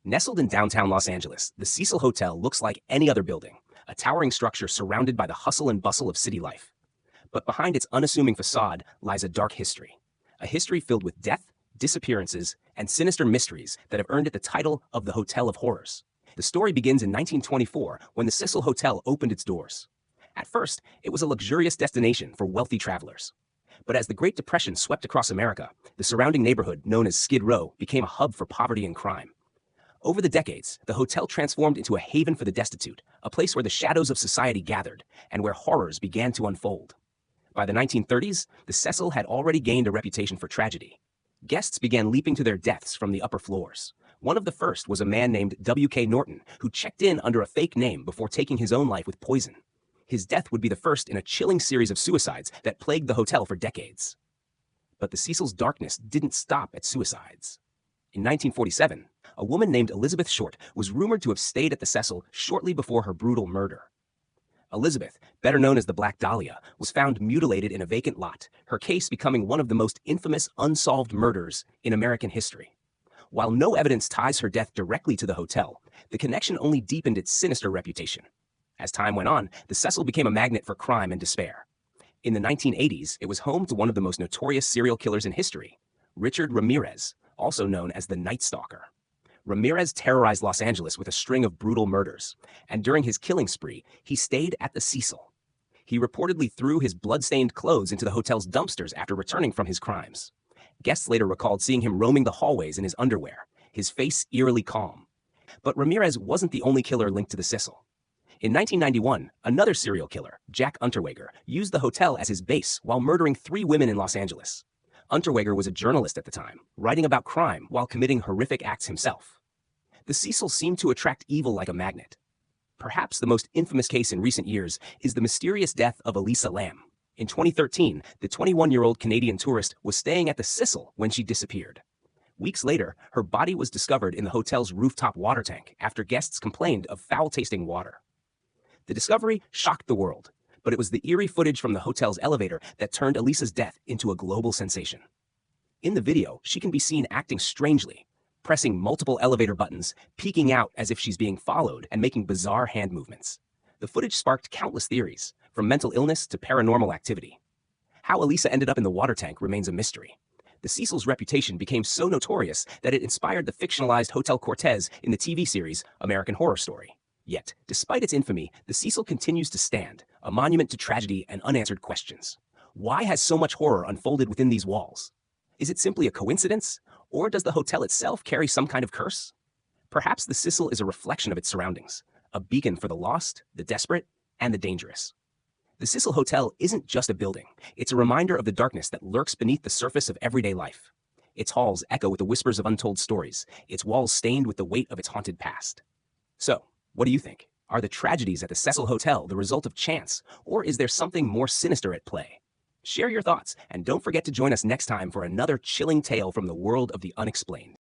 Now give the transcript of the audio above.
Nestled in downtown Los Angeles, the Cecil Hotel looks like any other building, a towering structure surrounded by the hustle and bustle of city life. But behind its unassuming facade lies a dark history. A history filled with death, disappearances, and sinister mysteries that have earned it the title of the Hotel of Horrors. The story begins in 1924 when the Cecil Hotel opened its doors. At first, it was a luxurious destination for wealthy travelers. But as the Great Depression swept across America, the surrounding neighborhood known as Skid Row became a hub for poverty and crime. Over the decades, the hotel transformed into a haven for the destitute, a place where the shadows of society gathered and where horrors began to unfold. By the 1930s, the Cecil had already gained a reputation for tragedy. Guests began leaping to their deaths from the upper floors. One of the first was a man named W.K. Norton, who checked in under a fake name before taking his own life with poison. His death would be the first in a chilling series of suicides that plagued the hotel for decades. But the Cecil's darkness didn't stop at suicides. In 1947, a woman named Elizabeth Short was rumored to have stayed at the Cecil shortly before her brutal murder. Elizabeth, better known as the Black Dahlia, was found mutilated in a vacant lot, her case becoming one of the most infamous unsolved murders in American history. While no evidence ties her death directly to the hotel, the connection only deepened its sinister reputation. As time went on, the Cecil became a magnet for crime and despair. In the 1980s, it was home to one of the most notorious serial killers in history, Richard Ramirez, also known as the Night Stalker. Ramirez terrorized Los Angeles with a string of brutal murders, and during his killing spree, he stayed at the Cecil. He reportedly threw his blood-stained clothes into the hotel's dumpsters after returning from his crimes. Guests later recalled seeing him roaming the hallways in his underwear, his face eerily calm. But Ramirez wasn't the only killer linked to the Cecil. In 1991, another serial killer, Jack Unterweger, used the hotel as his base while murdering 3 women in Los Angeles. Unterweger was a journalist at the time, writing about crime while committing horrific acts himself. The Cecil seemed to attract evil like a magnet. Perhaps the most infamous case in recent years is the mysterious death of Elisa Lam. In 2013, the 21-year-old Canadian tourist was staying at the Cecil when she disappeared. Weeks later, her body was discovered in the hotel's rooftop water tank after guests complained of foul-tasting water. The discovery shocked the world, but it was the eerie footage from the hotel's elevator that turned Elisa's death into a global sensation. In the video, she can be seen acting strangely, pressing multiple elevator buttons, peeking out as if she's being followed, and making bizarre hand movements. The footage sparked countless theories, from mental illness to paranormal activity. How Elisa ended up in the water tank remains a mystery. The Cecil's reputation became so notorious that it inspired the fictionalized Hotel Cortez in the TV series American Horror Story. Yet, despite its infamy, the Cecil continues to stand, a monument to tragedy and unanswered questions. Why has so much horror unfolded within these walls? Is it simply a coincidence, or does the hotel itself carry some kind of curse? Perhaps the Cecil is a reflection of its surroundings, a beacon for the lost, the desperate, and the dangerous. The Cecil Hotel isn't just a building, it's a reminder of the darkness that lurks beneath the surface of everyday life. Its halls echo with the whispers of untold stories, its walls stained with the weight of its haunted past. So, what do you think? Are the tragedies at the Cecil Hotel the result of chance, or is there something more sinister at play? Share your thoughts, and don't forget to join us next time for another chilling tale from the world of the unexplained.